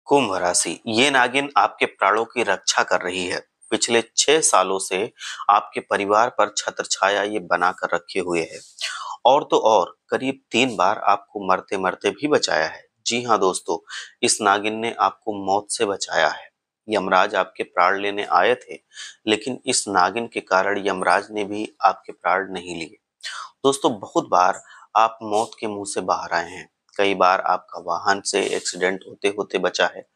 कुंभ राशि, ये नागिन आपके प्राणों की रक्षा कर रही है। पिछले 6 सालों से आपके परिवार पर छत्रछाया ये बनाकर रखे हुए है और तो और करीब 3 बार आपको मरते-मरते भी बचाया है। जी हाँ दोस्तों, इस नागिन ने आपको मौत से बचाया है। यमराज आपके प्राण लेने आए थे, लेकिन इस नागिन के कारण यमराज ने भी आपके प्राण नहीं लिए। दोस्तों, बहुत बार आप मौत के मुंह से बाहर आए हैं। कई बार आपका वाहन से एक्सीडेंट होते-होते बचा है।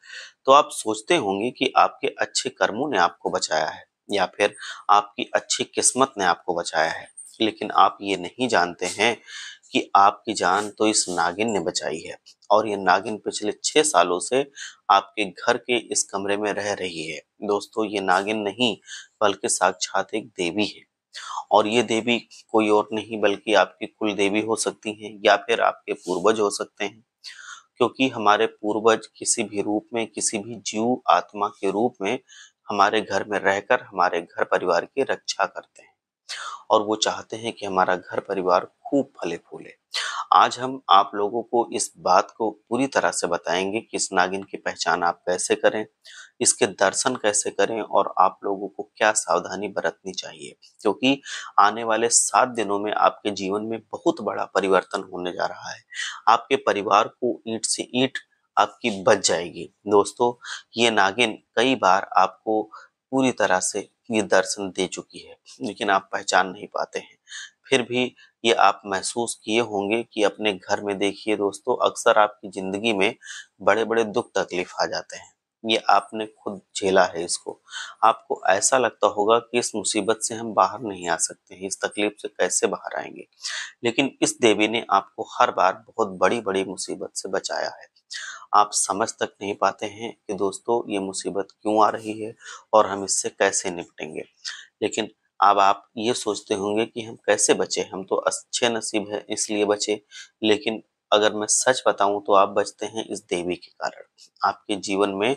तो आप सोचते होंगे कि आपके अच्छे कर्मों ने आपको बचाया है या फिर आपकी अच्छी किस्मत ने आपको बचाया है। लेकिन आप ये नहीं जानते हैं कि आपकी जान तो इस नागिन ने बचाई है और ये नागिन पिछले 6 सालों से आपके घर के इस कमरे में रह रही है। दोस्तों, ये नागिन नहीं बल्कि साक्षात एक देवी है और ये देवी कोई और नहीं बल्कि आपकी कुल देवी हो सकती हैं या फिर आपके पूर्वज हो सकते हैं। क्योंकि हमारे पूर्वज किसी भी रूप में, किसी भी जीव आत्मा के रूप में हमारे घर में रहकर हमारे घर परिवार की रक्षा करते हैं और वो चाहते हैं कि हमारा घर परिवार खूब फले-फूले। आज हम आप लोगों को इस बात को पूरी तरह से बताएँगे कि इस नागिन की पहचान आप कैसे करें, इसके दर्शन कैसे करें और आप लोगों को क्या सावधानी बरतनी चाहिए। क्योंकि आने वाले 7 दिनों में आपके जीवन में बहुत बड़ा परिवर्तन होने जा रहा है। आपके परिवार को ईंट से ईंट आपकी बच जाएगी। दोस्तों, ये नागिन कई बार आपको पूरी तरह से ये दर्शन दे चुकी है, लेकिन आप पहचान नहीं पाते हैं। फिर भी ये आप महसूस किए होंगे कि अपने घर में देखिए दोस्तों, अक्सर आपकी ज़िंदगी में बड़े-बड़े दुःख तकलीफ़ आ जाते हैं। ये आपने खुद झेला है इसको। आपको ऐसा लगता होगा कि इस मुसीबत से हम बाहर नहीं आ सकते हैं, इस तकलीफ़ से कैसे बाहर आएँगे? लेकिन इस देवी ने आपको हर बार बहुत बड़ी-बड़ी मुसीबत से बचाया है। आप समझ तक नहीं पाते हैं कि दोस्तों, ये मुसीबत क्यों आ रही है और हम इससे कैसे निपटेंगे। लेकिन अब आप ये सोचते होंगे कि हम कैसे बचे, हम तो अच्छे नसीब है इसलिए बचे। लेकिन अगर मैं सच बताऊं तो आप बचते हैं इस देवी के कारण। आपके जीवन में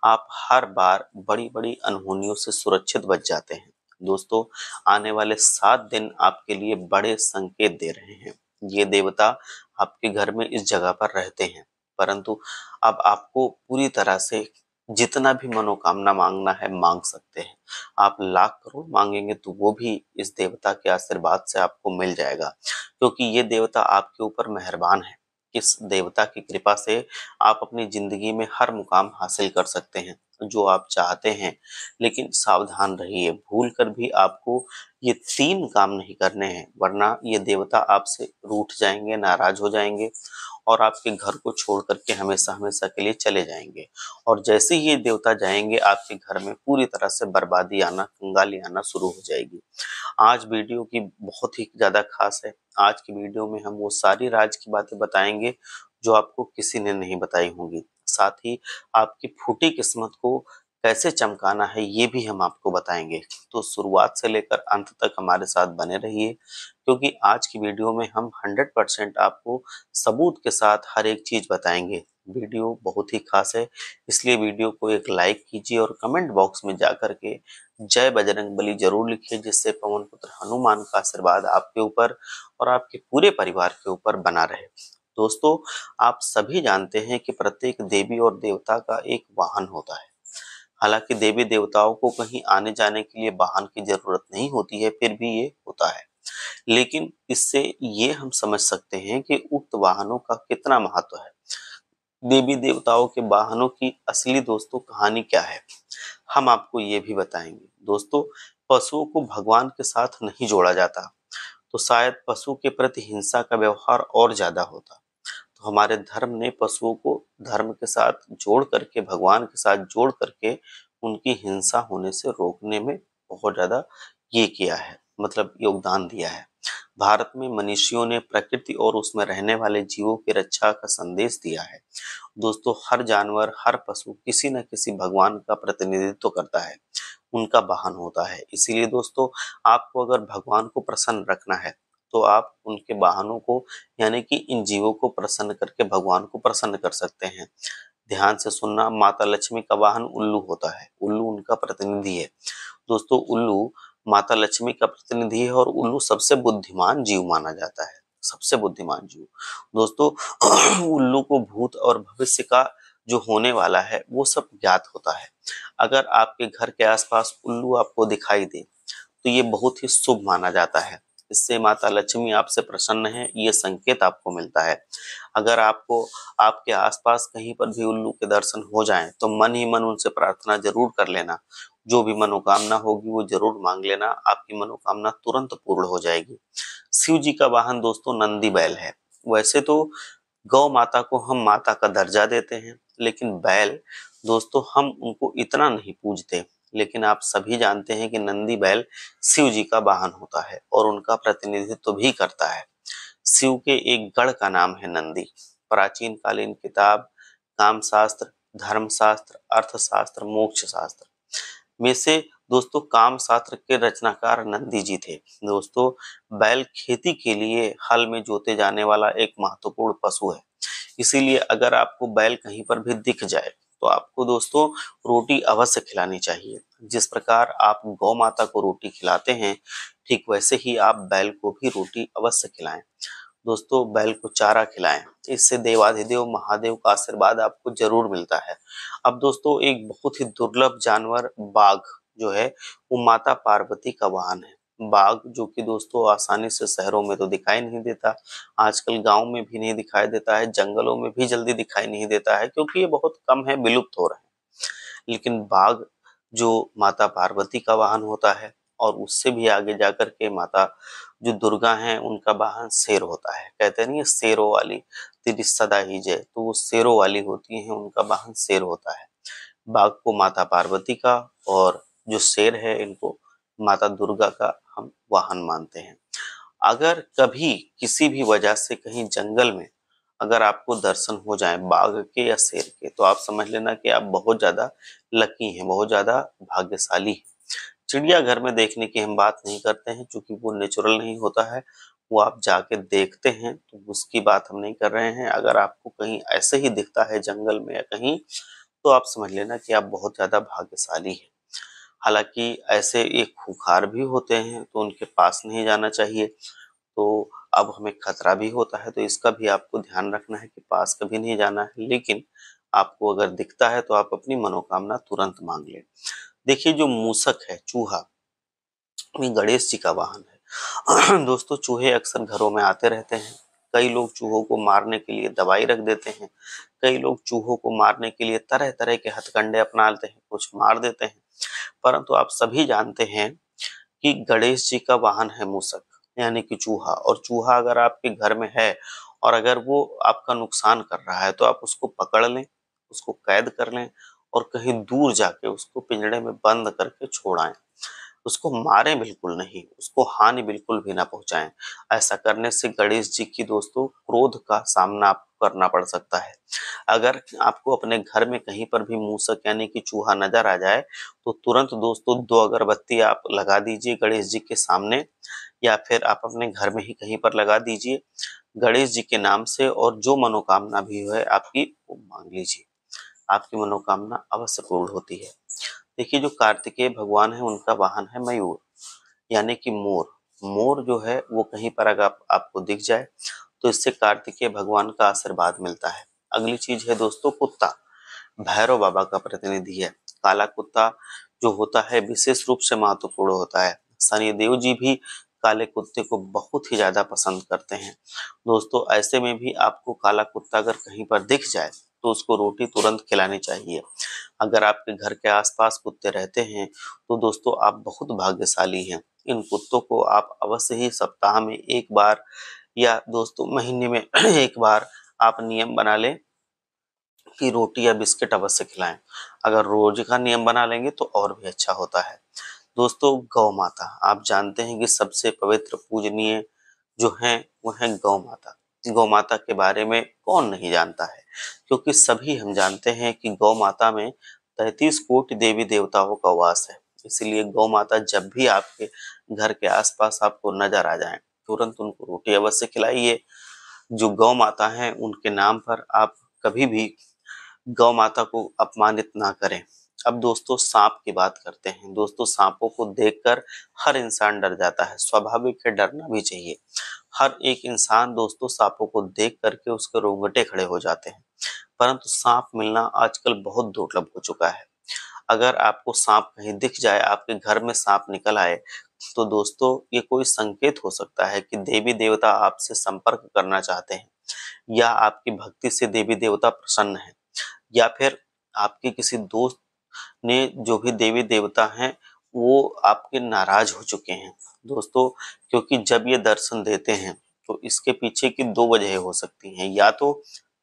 आप हर बार बड़ी-बड़ी अनहोनियों से सुरक्षित बच जाते हैं। दोस्तों, आने वाले 7 दिन आपके लिए बड़े संकेत दे रहे हैं। ये देवता आपके घर में इस जगह पर रहते हैं, परंतु अब आपको पूरी तरह से जितना भी मनोकामना मांगना है मांग सकते हैं। आप लाख करोड़ मांगेंगे तो वो भी इस देवता के आशीर्वाद से आपको मिल जाएगा, क्योंकि ये देवता आपके ऊपर मेहरबान है। इस देवता की कृपा से आप अपनी जिंदगी में हर मुकाम हासिल कर सकते हैं जो आप चाहते हैं। लेकिन सावधान रहिए, भूल कर भी आपको ये 3 काम नहीं करने हैं, वरना ये देवता आपसे रूठ जाएंगे, नाराज हो जाएंगे और आपके घर को छोड़ करके हमेशा-हमेशा के लिए चले जाएँगे। और जैसे ही ये देवता जाएँगे, आपके घर में पूरी तरह से बर्बादी आना, कंगाली आना शुरू हो जाएगी। आज वीडियो की बहुत ही ज़्यादा ख़ास है। आज की वीडियो में हम वो सारी राज की बातें बताएँगे, जो आपको किसी ने नहीं बताई होंगी। साथ ही आपकी फूटी किस्मत को कैसे चमकाना है, ये भी हम आपको बताएँगे। तो शुरुआत से लेकर अंत तक हमारे साथ बने रहिए, क्योंकि आज की वीडियो में हम 100% आपको सबूत के साथ हर एक चीज़ बताएँगे। वीडियो बहुत ही ख़ास है, इसलिए वीडियो को एक लाइक कीजिए और कमेंट बॉक्स में जाकर के जय बजरंगबली ज़रूर लिखिए, जिससे पवन पुत्र हनुमान का आशीर्वाद आपके ऊपर और आपके पूरे परिवार के ऊपर बना रहे। दोस्तों, आप सभी जानते हैं कि प्रत्येक देवी और देवता का एक वाहन होता है। हालाँकि देवी देवताओं को कहीं आने-जाने के लिए वाहन की ज़रूरत नहीं होती है, फिर भी ये होता है। लेकिन इससे ये हम समझ सकते हैं कि उक्त वाहनों का कितना महत्व है। देवी देवताओं के वाहनों की असली दोस्तों कहानी क्या है, हम आपको ये भी बताएंगे। दोस्तों, पशुओं को भगवान के साथ नहीं जोड़ा जाता, तो शायद पशु के प्रति हिंसा का व्यवहार और ज्यादा होता। तो हमारे धर्म ने पशुओं को धर्म के साथ जोड़ करके, भगवान के साथ जोड़ करके उनकी हिंसा होने से रोकने में बहुत ज्यादा ये किया है, मतलब योगदान दिया है। भारत में मनीषियों ने प्रकृति और उसमें रहने वाले जीवों की रक्षा का संदेश दिया है। दोस्तों, हर जानवर, हर पशु किसी न किसी भगवान का प्रतिनिधित्व करता है, उनका वाहन होता है। इसीलिए दोस्तों, आपको अगर भगवान को प्रसन्न रखना है, तो आप उनके वाहनों को, यानी कि इन जीवों को प्रसन्न करके भगवान को प्रसन्न कर सकते हैं। ध्यान से सुनना, माता लक्ष्मी का वाहन उल्लू होता है। उल्लू उनका प्रतिनिधि है। दोस्तों, उल्लू माता लक्ष्मी का प्रतिनिधि है और उल्लू सबसे बुद्धिमान जीव माना जाता है, सबसे बुद्धिमान जीव। दोस्तों, उल्लू को भूत और भविष्य का जो होने वाला है वो सब ज्ञात होता है। अगर आपके घर के आसपास उल्लू आपको दिखाई दे तो ये बहुत ही शुभ माना जाता है। इससे माता लक्ष्मी आपसे प्रसन्न है, ये संकेत आपको मिलता है। अगर आपको आपके आसपास कहीं पर भी उल्लू के दर्शन हो जाएं तो मन ही मन उनसे प्रार्थना जरूर कर लेना। जो भी मनोकामना होगी वो जरूर मांग लेना, आपकी मनोकामना तुरंत पूर्ण हो जाएगी। शिव जी का वाहन दोस्तों नंदी बैल है। वैसे तो गौ माता को हम माता का दर्जा देते हैं, लेकिन बैल दोस्तों हम उनको इतना नहीं पूजते। लेकिन आप सभी जानते हैं कि नंदी बैल शिव जी का वाहन होता है और उनका प्रतिनिधित्व भी करता है। शिव के एक गढ़ का नाम है नंदी। प्राचीन कालीन किताब कामशास्त्र, धर्मशास्त्र, अर्थशास्त्र, मोक्ष शास्त्र में से दोस्तों काम शास्त्र के रचनाकार नंदी जी थे। दोस्तों बैल खेती के लिए हल में जोते जाने वाला एक महत्वपूर्ण पशु है। इसीलिए अगर आपको बैल कहीं पर भी दिख जाए तो आपको दोस्तों रोटी अवश्य खिलानी चाहिए। जिस प्रकार आप गौ माता को रोटी खिलाते हैं, ठीक वैसे ही आप बैल को भी रोटी अवश्य खिलाएं। दोस्तों बैल को चारा खिलाएं, इससे देवाधिदेव महादेव का आशीर्वाद आपको जरूर मिलता है। अब दोस्तों एक बहुत ही दुर्लभ जानवर बाघ जो है वो माता पार्वती का वाहन है। बाघ जो कि दोस्तों आसानी से शहरों में तो दिखाई नहीं देता, आजकल गांव में भी नहीं दिखाई देता है, जंगलों में भी जल्दी दिखाई नहीं देता है क्योंकि ये बहुत कम है, विलुप्त हो रहे हैं। लेकिन बाघ जो माता पार्वती का वाहन होता है और उससे भी आगे जाकर के माता जो दुर्गा हैं उनका वाहन शेर होता है। कहते नहीं है शेरों वाली तेरी सदा ही जय, तो वो शेरों वाली होती हैं, उनका वाहन शेर होता है। बाघ को माता पार्वती का और जो शेर है इनको माता दुर्गा का हम वाहन मानते हैं। अगर कभी किसी भी वजह से कहीं जंगल में अगर आपको दर्शन हो जाए बाघ के या शेर के, तो आप समझ लेना कि आप बहुत ज्यादा लकी हैं, बहुत ज्यादा भाग्यशाली हैं। चिड़ियाघर में देखने की हम बात नहीं करते हैं क्योंकि वो नेचुरल नहीं होता है, वो आप जाके देखते हैं तो उसकी बात हम नहीं कर रहे हैं। अगर आपको कहीं ऐसे ही दिखता है जंगल में या कहीं, तो आप समझ लेना कि आप बहुत ज्यादा भाग्यशाली हैं। हालांकि ऐसे एक खूंखार भी होते हैं तो उनके पास नहीं जाना चाहिए। तो अब हमें खतरा भी होता है तो इसका भी आपको ध्यान रखना है कि पास कभी नहीं जाना है। लेकिन आपको अगर दिखता है तो आप अपनी मनोकामना तुरंत मांग लें। देखिए जो मूसक है, चूहा, ये गणेश जी का वाहन है। दोस्तों चूहे अक्सर घरों में आते रहते हैं। कई लोग चूहों को मारने के लिए दवाई रख देते हैं, कई लोग चूहों को मारने के लिए तरह तरह के हथकंडे अपनाते हैं, कुछ मार देते हैं। परंतु आप सभी जानते हैं कि गणेश जी का वाहन है मूसक यानी कि चूहा, और चूहा अगर आपके घर में है और अगर वो आपका नुकसान कर रहा है तो आप उसको पकड़ लें, उसको कैद कर लें और कहीं दूर जाके उसको पिंजड़े में बंद करके छोड़ाएं। उसको मारें बिल्कुल नहीं, उसको हानि बिल्कुल भी ना पहुंचाएं। ऐसा करने से गणेश जी की दोस्तों क्रोध का सामना आपको करना पड़ सकता है। अगर आपको अपने घर में कहीं पर भी मूसक यानी कि चूहा नजर आ जाए तो तुरंत दोस्तों 2 अगरबत्ती आप लगा दीजिए गणेश जी के सामने, या फिर आप अपने घर में ही कहीं पर लगा दीजिए गणेश जी के नाम से, और जो मनोकामना भी है आपकी वो मांग लीजिए, आपकी मनोकामना अवश्य पूर्ण होती है। देखिए जो कार्तिकेय भगवान है उनका वाहन है मयूर यानी कि मोर। मोर जो है वो कहीं पर अगर आपको दिख जाए तो इससे कार्तिकेय भगवान का आशीर्वाद मिलता है। अगली चीज है दोस्तों कुत्ता, भैरव बाबा का प्रतिनिधि है। काला कुत्ता जो होता है विशेष रूप से महत्वपूर्ण होता है। शनिदेव जी भी काले कुत्ते को बहुत ही ज्यादा पसंद करते हैं। दोस्तों ऐसे में भी आपको काला कुत्ता अगर कहीं पर दिख जाए तो उसको रोटी तुरंत खिलानी चाहिए। अगर आपके घर के आसपास कुत्ते रहते हैं तो दोस्तों आप बहुत भाग्यशाली हैं। इन कुत्तों को आप अवश्य ही सप्ताह में 1 बार या दोस्तों महीने में 1 बार आप नियम बना लें कि रोटी या बिस्किट अवश्य खिलाएं। अगर रोज का नियम बना लेंगे तो और भी अच्छा होता है। दोस्तों गौ माता, आप जानते हैं कि सबसे पवित्र पूजनीय जो है वो है गौ माता। गौ माता के बारे में कौन नहीं जानता है, क्योंकि सभी हम जानते हैं कि गौ माता में 33 कोटि देवी देवताओं का वास है। इसलिए गौ माता जब भी आपके घर के आसपास आपको नजर आ जाए तुरंत उनको रोटी अवश्य खिलाइए। जो गौ माता है उनके नाम पर आप कभी भी गौ माता को अपमानित ना करें। अब दोस्तों सांप की बात करते हैं। दोस्तों सांपों को देखकर हर इंसान डर जाता है, स्वाभाविक है, डरना भी चाहिए। हर एक इंसान दोस्तों सांपों को देख करके उसके रोंगटे खड़े हो जाते हैं। परंतु सांप मिलना आजकल बहुत दुर्लभ हो चुका है। अगर आपको सांप कहीं दिख जाए, आपके घर में सांप निकल आए, तो दोस्तों ये कोई संकेत हो सकता है कि देवी देवता आपसे संपर्क करना चाहते हैं, या आपकी भक्ति से देवी देवता प्रसन्न है, या फिर आपके किसी दोस्त ने जो भी देवी देवता हैं वो आपके नाराज हो चुके हैं दोस्तों। क्योंकि जब ये दर्शन देते हैं तो इसके पीछे की दो वजह हो सकती हैं, या तो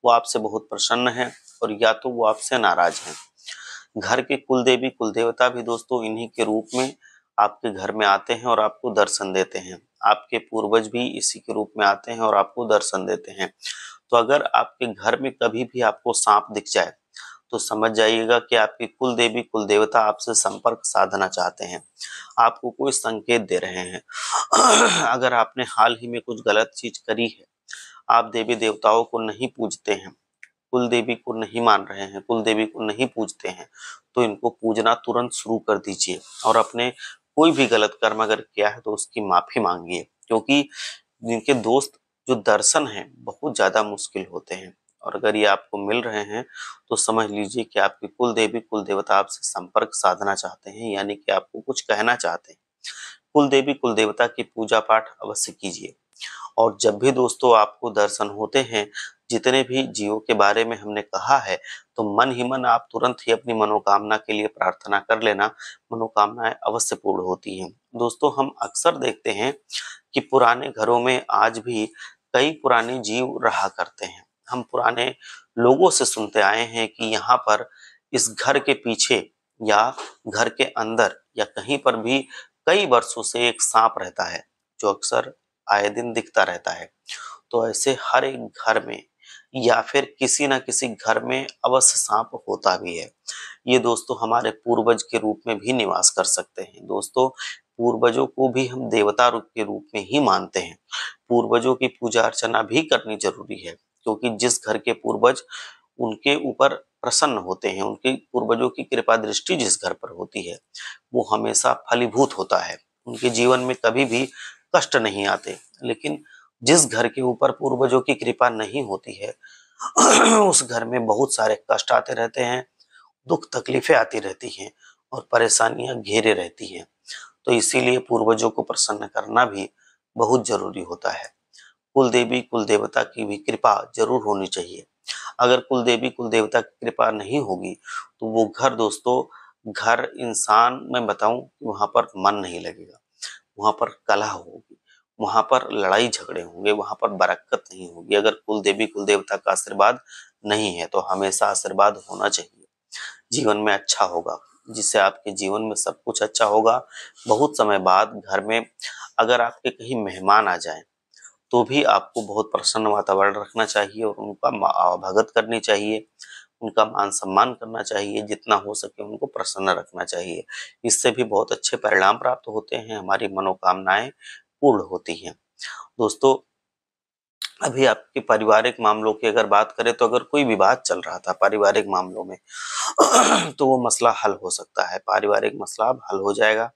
वो आपसे बहुत प्रसन्न है और या तो वो आपसे नाराज हैं। घर के कुल देवी कुल देवता भी दोस्तों इन्हीं के रूप में आपके घर में आते हैं और आपको दर्शन देते हैं। आपके पूर्वज भी इसी के रूप में आते हैं और आपको दर्शन देते हैं। तो अगर आपके घर में कभी भी आपको सांप दिख जाए तो समझ जाइएगा कि आपकी कुल देवी कुल देवता आपसे संपर्क साधना चाहते हैं, आपको कोई संकेत दे रहे हैं। अगर आपने हाल ही में कुछ गलत चीज करी है, आप देवी देवताओं को नहीं पूजते हैं, कुल देवी को नहीं मान रहे हैं, कुल देवी को नहीं पूजते हैं, तो इनको पूजना तुरंत शुरू कर दीजिए और अपने कोई भी गलत कर्म अगर किया है तो उसकी माफी मांगिए। क्योंकि जिनके दोस्त जो दर्शन हैं बहुत ज्यादा मुश्किल होते हैं, और अगर ये आपको मिल रहे हैं तो समझ लीजिए कि आपकी कुल देवी कुल देवता आपसे संपर्क साधना चाहते हैं, यानी कि आपको कुछ कहना चाहते हैं। कुल देवी कुल देवता की पूजा पाठ अवश्य कीजिए। और जब भी दोस्तों आपको दर्शन होते हैं, जितने भी जीवों के बारे में हमने कहा है, तो मन ही मन आप तुरंत ही अपनी मनोकामना के लिए प्रार्थना कर लेना, मनोकामनाएं अवश्य पूर्ण होती हैं। दोस्तों हम अक्सर देखते हैं कि पुराने घरों में आज भी कई पुराने जीव रहा करते हैं। हम पुराने लोगों से सुनते आए हैं कि यहाँ पर इस घर के पीछे या घर के अंदर या कहीं पर भी कई वर्षों से एक सांप रहता है, जो अक्सर आए दिन दिखता रहता है। तो ऐसे हर एक घर में या फिर किसी न किसी घर में अवश्य सांप होता भी है। ये दोस्तों हमारे पूर्वज के रूप में भी निवास कर सकते हैं। दोस्तों पूर्वजों को भी हम देवता रूप के रूप में ही मानते हैं। पूर्वजों की पूजा अर्चना भी करनी जरूरी है, क्योंकि जिस घर के पूर्वज उनके ऊपर प्रसन्न होते हैं, उनके पूर्वजों की कृपा दृष्टि जिस घर पर होती है, वो हमेशा फलीभूत होता है। उनके जीवन में कभी भी कष्ट नहीं आते। लेकिन जिस घर के ऊपर पूर्वजों की कृपा नहीं होती है, उस घर में बहुत सारे कष्ट आते रहते हैं, दुख तकलीफें आती रहती हैं और परेशानियां घेरे रहती हैं। तो इसीलिए पूर्वजों को प्रसन्न करना भी बहुत जरूरी होता है। कुल देवी कुल देवता की भी कृपा जरूर होनी चाहिए। अगर कुल देवी कुल देवता की कृपा नहीं होगी तो वो घर दोस्तों, घर इंसान मैं बताऊं कि वहां पर मन नहीं लगेगा, वहां पर कलह होगी, वहां पर लड़ाई झगड़े होंगे, वहां पर बरकत नहीं होगी। अगर कुल देवी कुल देवता का आशीर्वाद नहीं है तो हमेशा आशीर्वाद होना चाहिए। जीवन में अच्छा होगा, जिससे आपके जीवन में सब कुछ अच्छा होगा। बहुत समय बाद घर में अगर आपके कहीं मेहमान आ जाएं तो भी आपको बहुत प्रसन्न वातावरण रखना चाहिए और उनका भगत करनी चाहिए, उनका मान सम्मान करना चाहिए, जितना हो सके उनको प्रसन्न रखना चाहिए। इससे भी बहुत अच्छे परिणाम प्राप्त होते हैं, हमारी मनोकामनाएं पूर्ण होती हैं। दोस्तों अभी आपके पारिवारिक मामलों की अगर बात करें तो अगर कोई विवाद चल रहा था पारिवारिक मामलों में तो वो मसला हल हो सकता है, पारिवारिक मसला अब हल हो जाएगा।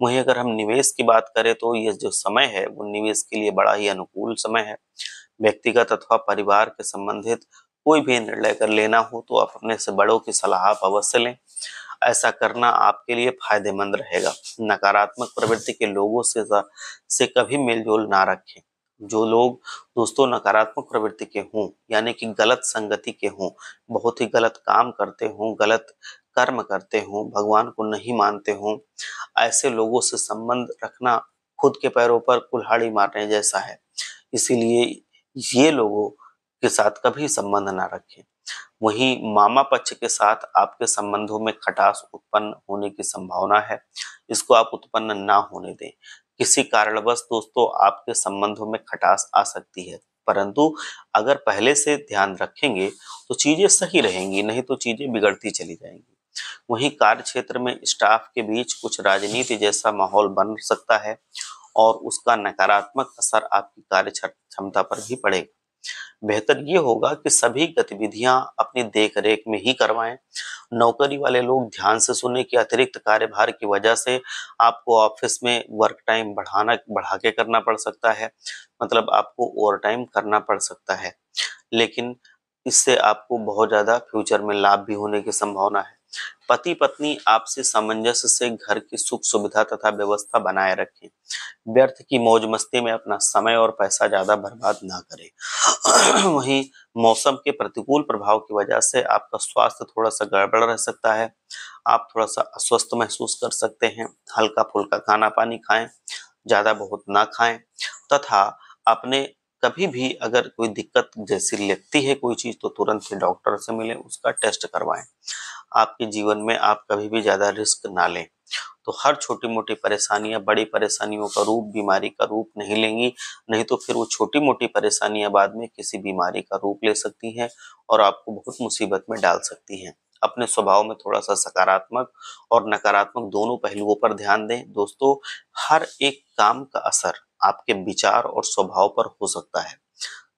वहीं अगर हम निवेश की बात करें तो ये जो समय है वो निवेश के लिए बड़ा ही अनुकूल समय है। व्यक्तिगत अथवा परिवार के संबंधित कोई भी निर्णय कर लेना हो तो आप अपने से बड़ों की सलाह आप अवश्य लें। ऐसा करना आपके लिए फायदेमंद रहेगा। नकारात्मक प्रवृत्ति के लोगों से कभी मेलजोल ना रखें। जो लोग दोस्तों नकारात्मक प्रवृत्ति के हों, यानी कि गलत संगति के हों, बहुत ही गलत काम करते हों, गलत कर्म करते हों, भगवान को नहीं मानते हों, ऐसे लोगों से संबंध रखना खुद के पैरों पर कुल्हाड़ी मारने जैसा है। इसीलिए ये लोगों के साथ कभी संबंध ना रखें। वहीं मामा पक्ष के साथ आपके संबंधों में खटास उत्पन्न होने की संभावना है, इसको आप उत्पन्न ना होने दें। किसी कारणवश दोस्तों आपके संबंधों में खटास आ सकती है, परंतु अगर पहले से ध्यान रखेंगे तो चीजें सही रहेंगी, नहीं तो चीजें बिगड़ती चली जाएंगी। वहीं कार्य क्षेत्र में स्टाफ के बीच कुछ राजनीति जैसा माहौल बन सकता है और उसका नकारात्मक असर आपकी कार्य क्षमता पर भी पड़ेगा। बेहतर ये होगा कि सभी गतिविधियां अपनी देखरेख में ही करवाएं। नौकरी वाले लोग ध्यान से सुने कि अतिरिक्त कार्यभार की वजह से आपको ऑफिस में वर्क टाइम बढ़ा के करना पड़ सकता है, मतलब आपको ओवर टाइम करना पड़ सकता है। लेकिन इससे आपको बहुत ज़्यादा फ्यूचर में लाभ भी होने की संभावना है। पति-पत्नी आपसी सामंजस्य से घर की सुख-सुविधा तथा व्यवस्था बनाए रखें। व्यर्थ की मौज-मस्ती में अपना समय और पैसा ज़्यादा बर्बाद ना करें। वहीं मौसम के प्रतिकूल प्रभाव की वजह से आपका स्वास्थ्य थोड़ा-सा गड़बड़ रह सकता है। आप थोड़ा-सा अस्वस्थ महसूस कर सकते हैं। हल्का-फुल्का खाना-पानी खाएँ, ज़्यादा बहुत ना खाएँ तथा आपने कभी भी अगर कोई दिक्कत जैसी लगती है कोई चीज़ तो तुरंत ही डॉक्टर से मिलें, उसका टेस्ट करवाएँ। आपके जीवन में आप कभी भी ज़्यादा रिस्क ना लें। तो हर छोटी-मोटी परेशानियाँ बड़ी परेशानियों का रूप, बीमारी का रूप नहीं लेंगी, नहीं तो फिर वो छोटी-मोटी परेशानियाँ बाद में किसी बीमारी का रूप ले सकती हैं और आपको बहुत मुसीबत में डाल सकती हैं। अपने स्वभाव में थोड़ा-सा सकारात्मक और नकारात्मक दोनों पहलुओं पर ध्यान दें। दोस्तों, हर एक काम का असर आपके विचार और स्वभाव पर हो सकता है।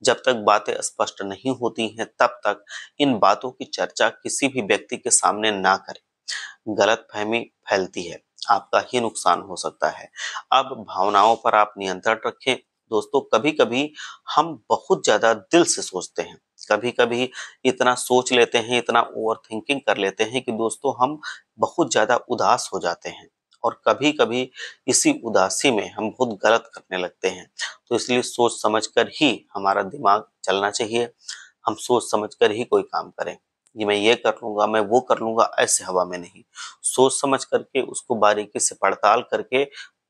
जब तक बातें स्पष्ट नहीं होती हैं, तब तक इन बातों की चर्चा किसी भी व्यक्ति के सामने ना करें। गलतफ़हमी फैलती है, आपका ही नुकसान हो सकता है। अब भावनाओं पर आप नियंत्रण रखें। दोस्तों, कभी-कभी हम बहुत ज़्यादा दिल से सोचते हैं। कभी-कभी इतना सोच लेते हैं, इतना ओवरथिंकिंग कर लेते हैं कि दोस्तों हम बहुत ज़्यादा उदास हो जाते हैं और कभी-कभी इसी उदासी में हम बहुत गलत करने लगते हैं। तो इसलिए सोच समझ कर ही हमारा दिमाग चलना चाहिए। हम सोच समझ कर ही कोई काम करें। कि मैं ये कर लूँगा, मैं वो कर लूँगा, ऐसे हवा में नहीं। सोच समझ करके उसको बारीकी से पड़ताल करके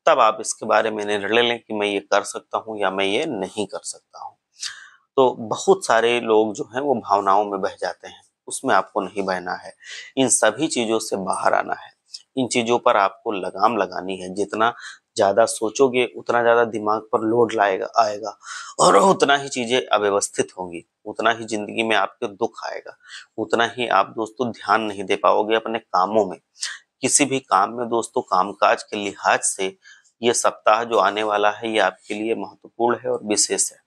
तब आप इसके बारे में निर्णय लें कि मैं ये कर सकता हूँ या मैं ये नहीं कर सकता हूँ। तो बहुत सारे लोग जो हैं वो भावनाओं में बह जाते हैं, उसमें आपको नहीं बहना है। इन सभी चीज़ों से बाहर आना है। इन चीज़ों पर आपको लगाम लगानी है। जितना ज़्यादा सोचोगे उतना ज़्यादा दिमाग पर लोड लाएगा आएगा और उतना ही चीज़ें अव्यवस्थित होंगी, उतना ही ज़िंदगी में आपके दुःख आएगा, उतना ही आप दोस्तों ध्यान नहीं दे पाओगे अपने कामों में। किसी भी काम में दोस्तों कामकाज के लिहाज से ये सप्ताह जो आने वाला है ये आपके लिए महत्वपूर्ण है और विशेष है।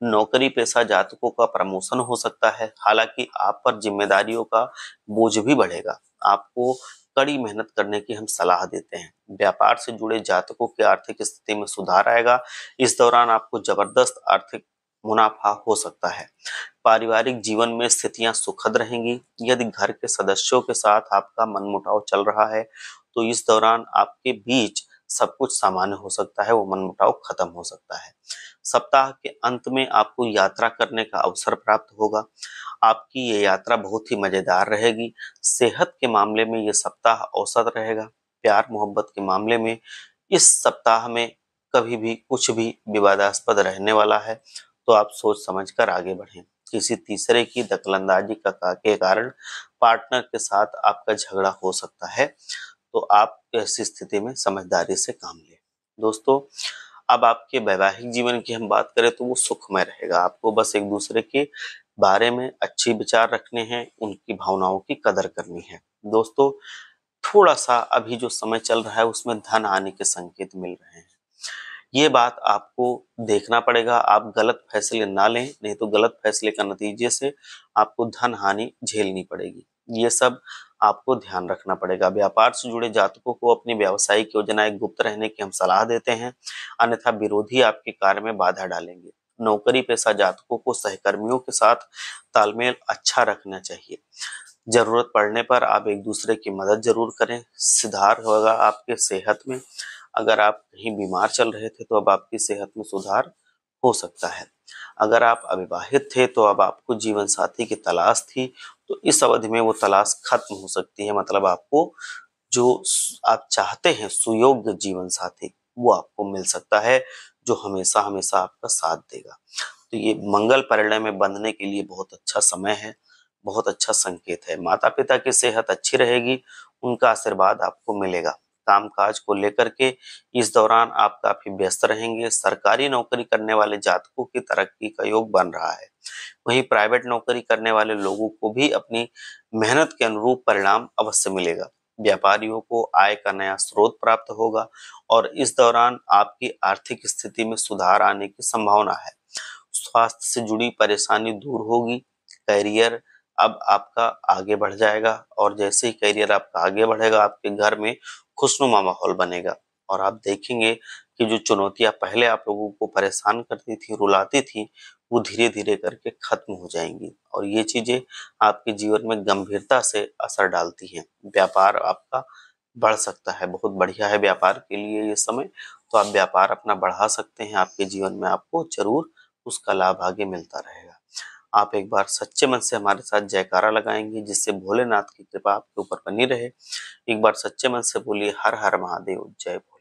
नौकरी पेशा जातकों का प्रमोशन हो सकता है, हालांकि आप पर जिम्मेदारियों का बोझ भी बढ़ेगा। आपको कड़ी मेहनत करने की हम सलाह देते हैं। व्यापार से जुड़े जातकों की आर्थिक स्थिति में सुधार आएगा। इस दौरान आपको जबरदस्त आर्थिक मुनाफा हो सकता है। पारिवारिक जीवन में स्थितियां सुखद रहेंगी। यदि घर के सदस्यों के साथ आपका मनमुटाव चल रहा है, तो इस दौरान आपके बीच सब कुछ सामान्य हो सकता है, वो मनमुटाव खत्म हो सकता है। सप्ताह के अंत में आपको यात्रा करने का अवसर प्राप्त होगा। आपकी ये यात्रा बहुत ही मजेदार रहेगी। सेहत के मामले में ये सप्ताह औसत रहेगा। प्यार मोहब्बत के मामले में इस सप्ताह में कभी भी कुछ भी विवादास्पद रहने वाला है, तो आप सोच समझ कर आगे बढ़ें। किसी तीसरे की दखलंदाजी के कारण पार्टनर के साथ आपका झगड़ा हो सकता है, तो आप ऐसी स्थिति में समझदारी से काम लें। दोस्तों, अब आपके वैवाहिक जीवन की हम बात करें तो वो सुखमय रहेगा। आपको बस एक दूसरे के बारे में अच्छे विचार रखने हैं, उनकी भावनाओं की कदर करनी है। दोस्तों, थोड़ा-सा अभी जो समय चल रहा है उसमें धन हानि के संकेत मिल रहे हैं। ये बात आपको देखना पड़ेगा, आप गलत फैसले ना लें, नहीं तो गलत फैसले का नतीजे से आपको धन हानि झेलनी पड़ेगी। ये सब आपको ध्यान रखना पड़ेगा। व्यापार से जुड़े जातकों को अपनी व्यावसायिक योजनाएं गुप्त रहने की हम सलाह देते हैं, अन्यथा विरोधी आपके कार्य में बाधा डालेंगे। नौकरी पेशा जातकों को सहकर्मियों के साथ तालमेल अच्छा रखना चाहिए। जरूरत पड़ने पर आप एक दूसरे की मदद जरूर करें। सुधार होगा आपके सेहत में। अगर आप कहीं बीमार चल रहे थे तो अब आपकी सेहत में सुधार हो सकता है। अगर आप अविवाहित थे तो अब आपको जीवन साथी की तलाश थी, तो इस अवधि में वो तलाश खत्म हो सकती है। मतलब आपको जो आप चाहते हैं सुयोग्य जीवन साथी वो आपको मिल सकता है, जो हमेशा हमेशा आपका साथ देगा। तो ये मंगल परिणय में बंधने के लिए बहुत अच्छा समय है, बहुत अच्छा संकेत है। माता पिता की सेहत अच्छी रहेगी, उनका आशीर्वाद आपको मिलेगा। कामकाज को लेकर के इस दौरान आप काफी व्यस्त रहेंगे। सरकारी नौकरी करने वाले जातकों की तरक्की का योग बन रहा है। वहीं प्राइवेट नौकरी करने वाले लोगों को भी अपनी मेहनत के अनुरूप परिणाम अवश्य मिलेगा। व्यापारियों को आय का नया स्रोत प्राप्त होगा और इस दौरान आपकी आर्थिक स्थिति में सुधार आने की संभावना है। स्वास्थ्य से जुड़ी परेशानी दूर होगी। करियर अब आपका आगे बढ़ जाएगा और जैसे ही करियर आपका आगे बढ़ेगा, आपके घर में खुशनुमा माहौल बनेगा और आप देखेंगे कि जो चुनौतियां पहले आप लोगों को परेशान करती थी, रुलाती थी, वो धीरे-धीरे करके खत्म हो जाएँगी और ये चीज़ें आपके जीवन में गंभीरता से असर डालती हैं। व्यापार आपका बढ़ सकता है, बहुत बढ़िया है व्यापार के लिए ये समय, तो आप व्यापार अपना बढ़ा सकते हैं, आपके जीवन में आपको ज़रूर उसका लाभ आगे मिलता रहेगा। आप एक बार सच्चे मन से हमारे साथ जयकारा लगाएँगे जिससे भोलेनाथ की कृपा आपके ऊपर बनी रहे। एक बार सच्चे मन से बोलिए हर हर महादेव, जय भोले।